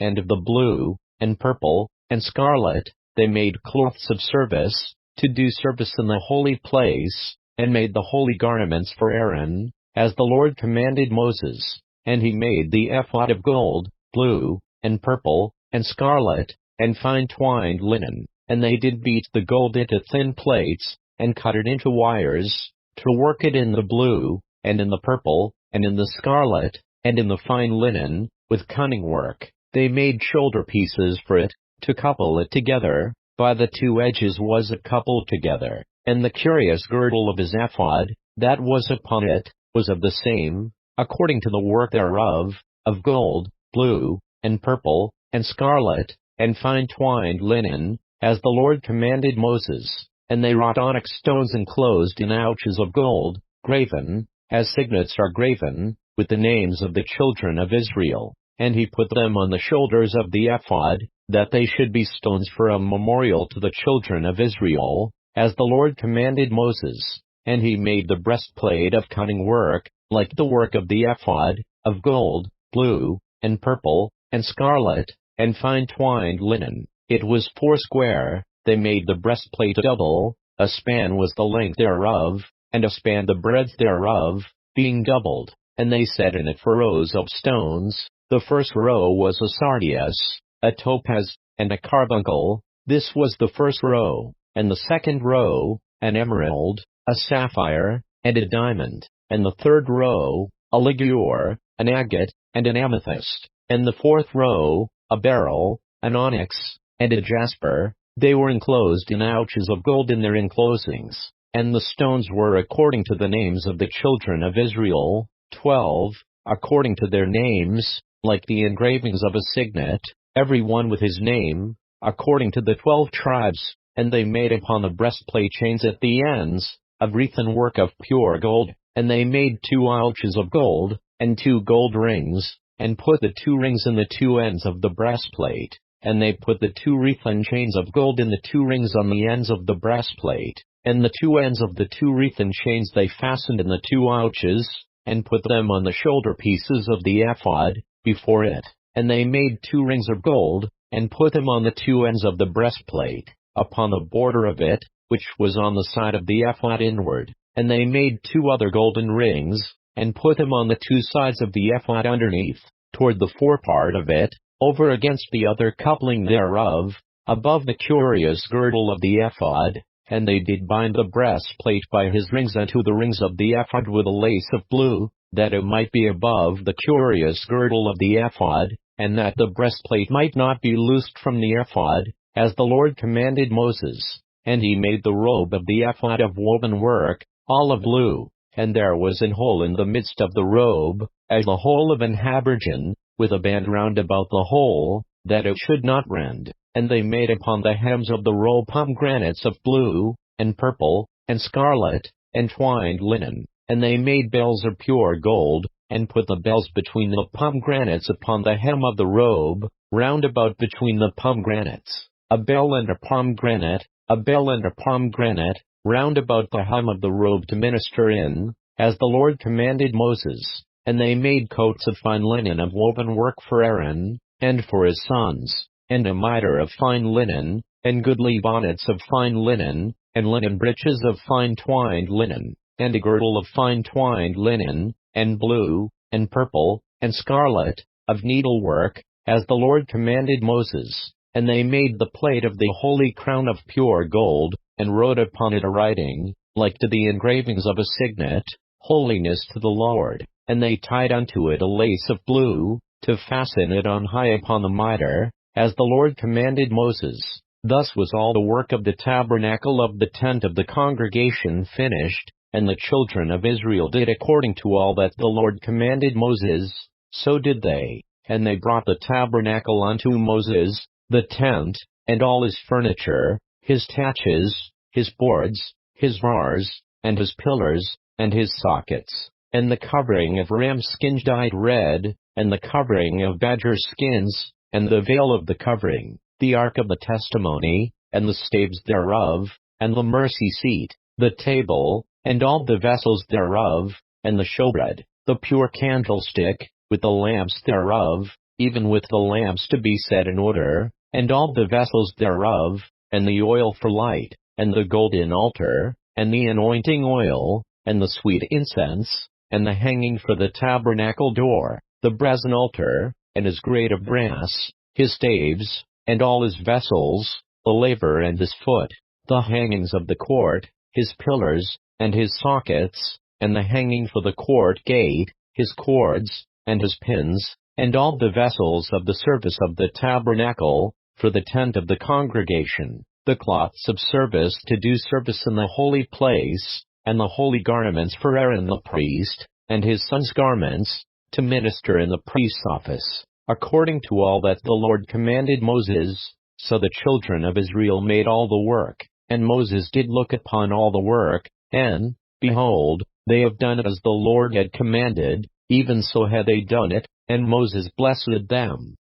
and of the blue, and purple, and scarlet, they made cloths of service, to do service in the holy place, and made the holy garments for Aaron, as the Lord commanded Moses. And he made the ephod of gold, blue, and purple, and scarlet, and fine twined linen. And they did beat the gold into thin plates, and cut it into wires, to work it in the blue, and in the purple, and in the scarlet, and in the fine linen, with cunning work. They made shoulder pieces for it, to couple it together, by the two edges was it coupled together. And the curious girdle of his ephod, that was upon it, was of the same, according to the work thereof, of gold, blue, and purple, and scarlet, and fine twined linen, as the Lord commanded Moses. And they wrought onyx stones enclosed in ouches of gold, graven, as signets are graven, with the names of the children of Israel. And he put them on the shoulders of the ephod, that they should be stones for a memorial to the children of Israel, as the Lord commanded Moses. And he made the breastplate of cunning work, like the work of the ephod, of gold, blue, and purple, and scarlet, and fine twined linen. It was foursquare. They made the breastplate double, a span was the length thereof, and a span the breadth thereof, being doubled. And they set in it 4 rows of stones. The first row was a sardius, a topaz, and a carbuncle. This was the first row. And the second row, an emerald, a sapphire, and a diamond. And the third row, a ligure, an agate, and an amethyst. And the fourth row, a beryl, an onyx, and a jasper. They were enclosed in ouches of gold in their enclosings. And the stones were according to the names of the children of Israel, 12, according to their names, like the engravings of a signet, every one with his name, according to the 12 tribes. And they made upon the breastplate chains at the ends, of wreathen work of pure gold. And they made 2 ouches of gold, and 2 gold rings, and put the 2 rings in the 2 ends of the breastplate. And they put the 2 wreathen chains of gold in the 2 rings on the ends of the breastplate. And the 2 ends of the 2 wreathen chains they fastened in the 2 ouches, and put them on the shoulder pieces of the ephod, before it. And they made 2 rings of gold, and put them on the 2 ends of the breastplate, upon the border of it, which was on the side of the ephod inward. And they made 2 other golden rings, and put them on the 2 sides of the ephod underneath, toward the forepart of it, over against the other coupling thereof, above the curious girdle of the ephod. And they did bind the breastplate by his rings unto the rings of the ephod with a lace of blue, that it might be above the curious girdle of the ephod, and that the breastplate might not be loosed from the ephod, as the Lord commanded Moses. And he made the robe of the ephod of woven work, all of blue, and there was an hole in the midst of the robe, as the hole of an habergeon, with a band round about the hole, that it should not rend. And they made upon the hems of the robe pomegranates of blue, and purple, and scarlet, and twined linen. And they made bells of pure gold, and put the bells between the pomegranates upon the hem of the robe, round about between the pomegranates. A bell and a pomegranate, a bell and a pomegranate, round about the hem of the robe to minister in, as the Lord commanded Moses. And they made coats of fine linen of woven work for Aaron, and for his sons, and a mitre of fine linen, and goodly bonnets of fine linen, and linen breeches of fine twined linen, and a girdle of fine twined linen, and blue, and purple, and scarlet, of needlework, as the Lord commanded Moses. And they made the plate of the holy crown of pure gold, and wrote upon it a writing, like to the engravings of a signet, Holiness to the Lord. And they tied unto it a lace of blue, to fasten it on high upon the mitre, as the Lord commanded Moses. Thus was all the work of the tabernacle of the tent of the congregation finished, and the children of Israel did according to all that the Lord commanded Moses, so did they. And they brought the tabernacle unto Moses, the tent, and all his furniture, his taches, his boards, his bars, and his pillars, and his sockets, and the covering of ram skins dyed red, and the covering of badger skins, and the veil of the covering, the ark of the testimony, and the staves thereof, and the mercy seat, the table, and all the vessels thereof, and the showbread, the pure candlestick, with the lamps thereof, even with the lamps to be set in order, and all the vessels thereof, and the oil for light, and the golden altar, and the anointing oil, and the sweet incense, and the hanging for the tabernacle door, the brazen altar, and his grate of brass, his staves, and all his vessels, the laver and his foot, the hangings of the court, his pillars, and his sockets, and the hanging for the court gate, his cords, and his pins, and all the vessels of the service of the tabernacle, for the tent of the congregation, the cloths of service to do service in the holy place, and the holy garments for Aaron the priest, and his sons' garments, to minister in the priest's office, according to all that the Lord commanded Moses. So the children of Israel made all the work, and Moses did look upon all the work, and, behold, they have done it as the Lord had commanded, even so had they done it, and Moses blessed them.